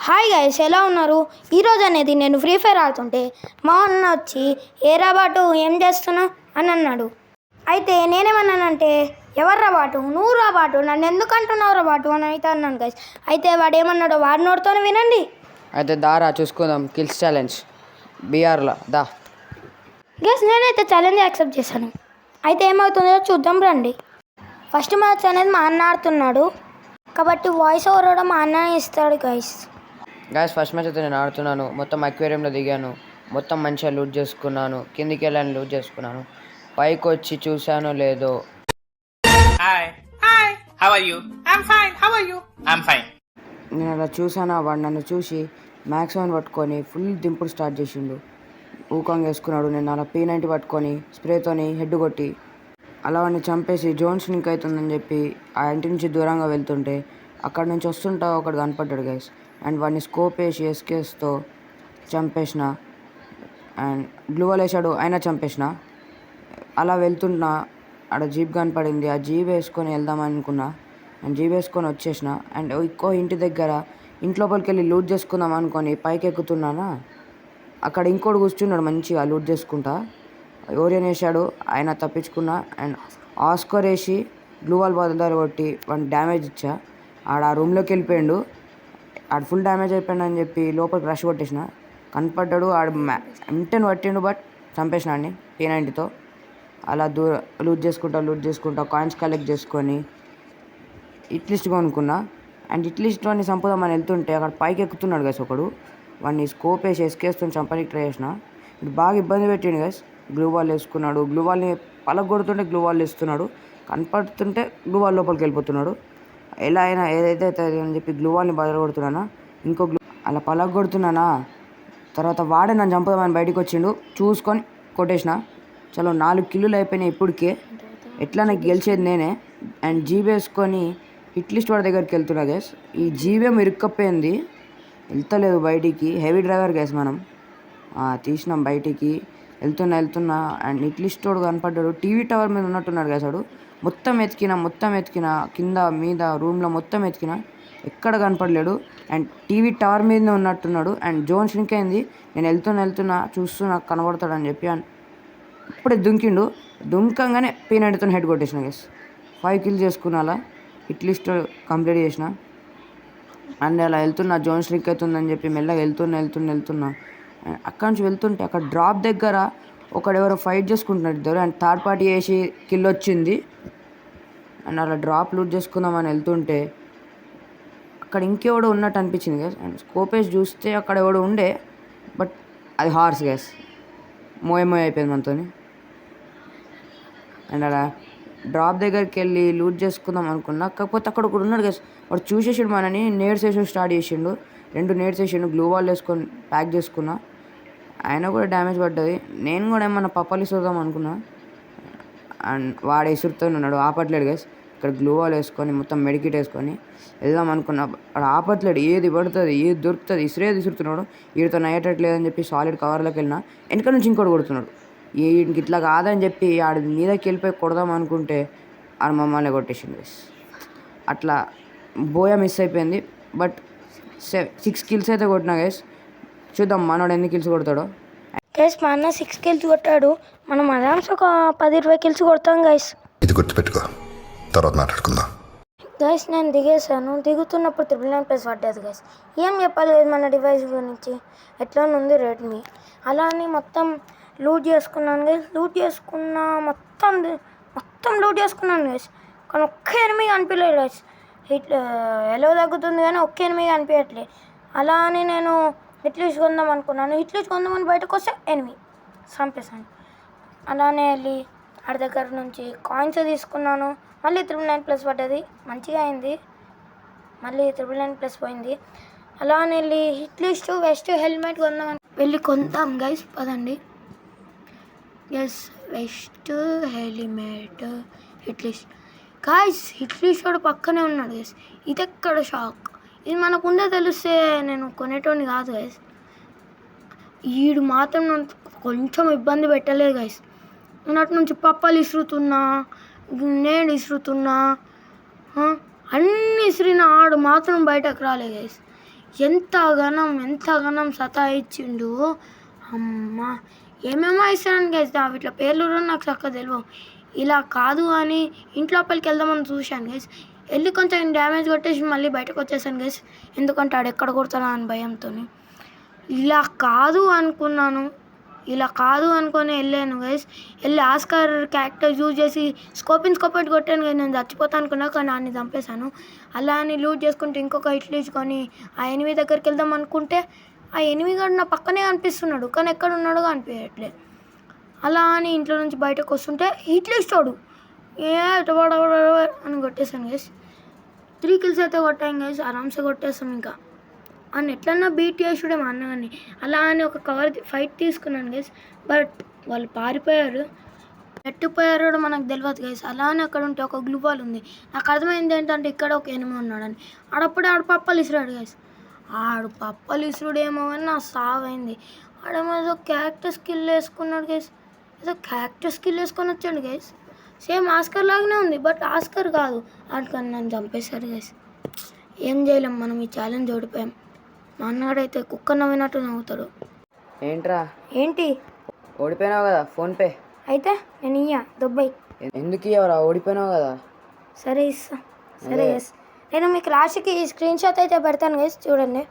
Hi guys, ఎలా ఉన్నారు? ఈరోజు అనేది నేను ఫ్రీ ఫైర్ ఆడుతుంటే మా అన్న వచ్చి ఏరా బాటు ఏం చేస్తున్నావు అని అన్నాడు. అయితే నేనేమన్నానంటే ఎవర్రా బాటు, నువ్వు రా బాటు, నన్ను ఎందుకు అంటున్నావు రా బాటు అని అయితే అన్నాను గైస్. అయితే వాడు ఏమన్నాడో వాడి నోటితోనే వినండి. అయితే దారా చూసుకుందాం కిల్స్ ఛాలెంజ్ బీఆర్లో దా గైస్ నేనైతే ఛాలెంజ్ యాక్సెప్ట్ చేశాను. అయితే ఏమవుతుందో చూద్దాం రండి. ఫస్ట్ మ్యాచ్ అనేది మా అన్న ఆడుతున్నాడు కాబట్టి వాయిస్ ఓవర్ కూడా మా అన్న ఇస్తాడు గైస్. ఫస్ట్ మ్యాచ్ అయితే నేను ఆడుతున్నాను. మొత్తం అక్వేరియంలో దిగాను, మొత్తం మంచిగా లూట్ చేసుకున్నాను, కిందికి వెళ్ళాను, లూట్ చేసుకున్నాను, పైకి వచ్చి చూశానో లేదో. నేను అలా చూసానా, వాడు నన్ను చూసి మ్యాక్సిమం పట్టుకొని ఫుల్ దింపుడు స్టార్ట్ చేసిండు. ఊకంగా వేసుకున్నాడు. నేను అలా P90 పట్టుకొని స్ప్రేతోని హెడ్ కొట్టి అలా వాడిని చంపేసి జోన్ స్నింక్ అవుతుందని చెప్పి ఆ ఇంటి నుంచి దూరంగా వెళ్తుంటే అక్కడ నుంచి వస్తుంటా ఒకడు కనపడ్డాడు గైస్. అండ్ వాడిని స్కోప్ వేసి ఎస్కేస్తో చంపేసిన. అండ్ గ్లూవల్ వేసాడు, అయినా చంపేసిన. అలా వెళ్తున్నా ఆడ జీప్ కనపడింది. ఆ జీప్ వేసుకొని వెళ్దామని అనుకున్నా. అండ్ జీప్ వేసుకొని వచ్చేసిన. అండ్ ఇంకో ఇంటి దగ్గర ఇంట్లోపలికి వెళ్ళి లూట్ చేసుకుందాం అనుకొని పైకి ఎక్కుతున్నానా, అక్కడ ఇంకోటి కూర్చున్నాడు మంచిగా లూట్ చేసుకుంటా. ఓరియన్ వేసాడు, ఆయన తప్పించుకున్నా. అండ్ ఆస్కర్ వేసి గ్లూవాల్ బదులు కొట్టి వాడిని డ్యామేజ్ ఇచ్చా. ఆడ ఆ రూమ్లోకి వెళ్ళిపోయాడు. ఆడు ఫుల్ డ్యామేజ్ అయిపోయాడు అని చెప్పి లోపలికి రష్ కొట్టేసిన. కనపడ్డాడు, ఆడు M10 పట్టిండు, బట్ చంపేసిన అండి P90తో. అలా లూట్ చేసుకుంటా కాయిన్స్ కలెక్ట్ చేసుకొని ఇట్లిస్ట్ కొనుక్కున్నా. అండ్ ఇట్లిస్ట్లోని చంపుదామని వెళ్తుంటే అక్కడ పైకి ఎక్కుతున్నాడు గైస్ ఒకడు. వాడిని స్కోప్ వేసి ఎస్కేస్తూ చంపడానికి ట్రై చేసిన. ఇది బాగా ఇబ్బంది పెట్టిండు గైస్. గ్లూవాల్ వేసుకున్నాడు, గ్లూవాల్ని పలగొడుతుంటే గ్లూవాల్ వేస్తున్నాడు, కనపడుతుంటే గ్లూవాల్ లోపలికి వెళ్ళిపోతున్నాడు. ఎలా అయినా ఏదైతే అవుతుంది అని చెప్పి గ్లూవాల్ని బదలగొడుతున్నానా, అలా పలగొడుతున్నానా. తర్వాత వాడే నన్ను చంపుదామని బయటకు వచ్చిండు, చూసుకొని కొట్టేసిన. చలో 4 కిల్లులు అయిపోయినాయి ఇప్పటికే. ఎట్లా నాకు గెలిచేది నేనే. అండ్ జీబీ వేసుకొని హిట్లిస్ట్ వాడి దగ్గరికి వెళ్తున్నా గైస్. ఈ జీబేమో ఇరుక్కపోయింది, వెళ్తలేదు బయటికి. హెవీ డ్రైవర్ గైస్ మనం తీసినాం బయటికి. వెళ్తున్నా. అండ్ హిట్లిస్ట్ వాడు కనపడ్డాడు. టీవీ టవర్ మీద ఉన్నట్టున్నాడు గైస్ వాడు. మొత్తం ఎతికినా కింద మీద రూమ్లో మొత్తం ఎతికినా ఎక్కడ కనపడలేడు. అండ్ టీవీ టవర్ మీదనే ఉన్నట్టున్నాడు. అండ్ జోన్ షింక్ అయింది. నేను వెళ్తున్నా చూస్తున్నా కనబడతాడని చెప్పి. అండ్ ఇప్పుడే దుంకంగానే P90తో హెడ్ కొట్టేసిన గైస్. 5 కిల్ చేసుకున్నా. అలా హిట్ లిస్ట్ కంప్లీట్ చేసిన. అండ్ అలా వెళ్తున్నా, జోన్ స్ట్రిక్ అవుతుందని చెప్పి మెల్లగా వెళ్తున్నా. అక్కడి నుంచి వెళ్తుంటే అక్కడ డ్రాప్ దగ్గర ఒకడెవరో ఫైట్ చేసుకుంటున్నాడు ఇద్దరు. అండ్ థర్డ్ పార్టీ వేసి కిల్ వచ్చింది. అండ్ అలా డ్రాప్ లూట్ చేసుకుందామని వెళ్తుంటే అక్కడ ఇంకెవడో ఉన్నట్టు అనిపించింది గ్యాస్. అండ్ స్కోప్ వేసి చూస్తే అక్కడ ఎవడో ఉండే, బట్ అది హార్స్ గ్యాస్. మోయ అయిపోయింది మనతో. అండ్ అలా డ్రాప్ దగ్గరికి వెళ్ళి లూట్ చేసుకుందాం అనుకున్నా, కాకపోతే అక్కడ ఒకడు ఉన్నాడు గ్యాస్. వాడు చూసేసాడు మనని, నేడ్స్ వేసి స్టార్ట్ చేసిండు. 2 నేడ్స్ వేసిండు, గ్లూ వాల్ వేసుకొని ప్యాక్ చేసుకున్నా. ఆయన కూడా డ్యామేజ్ పడ్డది. నేను కూడా ఏమన్నా పప్పాలు ఇస్తుందాం అనుకున్నా. అండ్ వాడు ఇసురుతూనే ఉన్నాడు, ఆపట్లేడు గైస్. ఇక్కడ గ్లూ వాల్ వేసుకొని మొత్తం మెడికిట్ వేసుకొని వెళ్దాం అనుకున్నా. వాడు ఆపట్లేడు, ఏది పడుతుంది ఏది దొరుకుతుంది ఇసురుతున్నాడు. వీడితో అయ్యేటట్లేదని చెప్పి సాలిడ్ కవర్లోకి వెళ్ళినా, వెనక నుంచి ఇంకోటి కొడుతున్నాడు. వీడికి ఇట్లా కాదని చెప్పి ఆడి మీదకి వెళ్ళిపోయి కొడదాం అనుకుంటే ఆడ మమ్మల్ని కొట్టేసింది గైస్. అట్లా బోయా మిస్ అయిపోయింది. బట్ 6 కిల్స్ అయితే కొట్టినా గైస్. చూద్దాం మనోడు ఎన్ని కిల్స్ కొడతాడో. గైస్ మా అన్న 6 కిల్స్ కొట్టాడు, మనం అరామ్స్ ఒక 10-20 కిల్స్ కొడతాం గైస్. ఇది గుర్తుపెట్టుకో, తర్వాత మాట్లాడుకుందాం. గైస్ నేను దిగేసాను. దిగుతున్నప్పుడు 999+ పడ్డది గైస్. ఏం చెప్పాలి మన డివైస్ గురించి, ఎట్లా ఉంది రెడ్మీ. అలా అని మొత్తం లూట్ చేసుకున్నాను గైస్. మొత్తం లూట్ చేసుకున్నాను గైస్. కానీ ఒక్క ఎనిమిది అనిపించలేదు గైస్. ఎలా తగ్గుతుంది కానీ ఒక్క ఎనిమిది అనిపించట్లేదు. అలా అని నేను హిట్లిస్ట్ కొందాం అనుకున్నాను. హిట్లిస్ట్ కొందామని బయటకు వస్తే ఎనిమిది చంపేశాను. అలానే వెళ్ళి ఆడి దగ్గర నుంచి కాయిన్స్ తీసుకున్నాను. మళ్ళీ 999+ పడ్డది, మంచిగా అయింది. మళ్ళీ 999+ పోయింది. అలా అని వెళ్ళి హిట్లిస్ట్ వెస్ట్ హెల్మెట్ కొందామని కొందాం గైస్. పదండి guys, vest helmet hit list guys. Hit list వాడు పక్కనే ఉన్నాడు గైస్. ఇది ఎక్కడ షాక్. ఇది మనకుందే తెలిస్తే నేను కొనేటోని కాదు గైస్. వీడు మాత్రం కొంచెం ఇబ్బంది పెట్టలేదు గైస్. నేను అటు నుంచి పప్పాలు ఇసురుతున్నా, నేను ఇసురుతున్నా, అన్నీ ఇసిరిన ఆడు మాత్రం బయటకు రాలే గైస్. ఎంతగానం సతాయిచ్చిండు. అమ్మ ఏమేమో ఇస్తాను గైస్, వీటిలో పేర్లు కూడా నాకు చక్కగా తెలియవు. ఇలా కాదు అని ఇంట్లోపలికి వెళ్దామని చూశాను గైస్. వెళ్ళి కొంచెం డ్యామేజ్ కొట్టేసి మళ్ళీ బయటకు వచ్చేసాను గైస్. ఎందుకంటే ఆడు ఎక్కడ కొడతానా అని భయంతో. ఇలా కాదు అనుకున్నాను, ఇలా కాదు అనుకొని వెళ్ళాను గైస్. వెళ్ళి ఆస్కార్ క్యారెక్టర్ యూజ్ చేసి స్కోపెట్ కొట్టాను గైస్. నేను చచ్చిపోతాను అనుకున్నా, కానీ అన్ని చంపేశాను. అలా అని లూట్ చేసుకుంటే ఇంకొక హిట్లు ఇచ్చుకొని ఆ ఎనిమి దగ్గరికి వెళ్దాం అనుకుంటే ఆ ఎనిమి గాడు నా పక్కనే కనిపిస్తున్నాడు, కానీ ఎక్కడ ఉన్నాడో కనిపించట్లేదు. అలా అని ఇంట్లో నుంచి బయటకు వస్తుంటే హిట్లు ఇస్తాడు, అని కొట్టేశాను గైస్. 3 kills అయితే కొట్టాను గైస్, ఆరామ్సే కొట్టేస్తాం. ఇంకా అని ఎట్లన్నా బీట్ చేసుడే మా అన్నగారిని. అలా అని ఒక కవర్ ఫైట్ తీసుకున్నాను గైస్. బట్ వాళ్ళు పారిపోయారు, ఎట్టుపోయారు కూడా మనకు తెలియదు గైస్. అలా అని అక్కడ ఉంటే ఒక గ్లూ బాల్ ఉంది. నాకు అర్థమైంది ఏంటంటే ఇక్కడ ఒక ఎనిమి ఉన్నాడని. ఆడు పప్పలు ఇసిరాడు గైస్. ఆడు పప్పలు ఇసురుడు ఏమో కానీ నా సావైంది. ఆడేమో ఏదో క్యారెక్టర్ స్కిల్ వేసుకున్నాడు గైస్. ఏదో క్యారెక్టర్ స్కిల్ వేసుకొని వచ్చాడు గైస్. సేమ్ ఆస్కర్ లాగానే ఉంది, బట్ ఆస్కర్ కాదు. ఆడికని నన్ను చంపేశారు గైస్. ఏం చేయలేం, మనం ఈ ఛాలెంజ్ ఓడిపోయాం. మా అన్నగాడైతే కుక్క నవ్వినట్టు నవ్వుతాడు. ఏంట్రా ఏంటి ఓడిపోయినావు కదా, ఫోన్పే అయితే నేను ఇయ్యా దొబ్బాయి. ఎందుకు ఇవ్వరా, ఓడిపోయినావు కదా. సరే ఇస్తా. సరే గైస్, నేను మీకు లాస్ట్కి స్క్రీన్ షాట్ అయితే పెడతాను గైస్, చూడండి.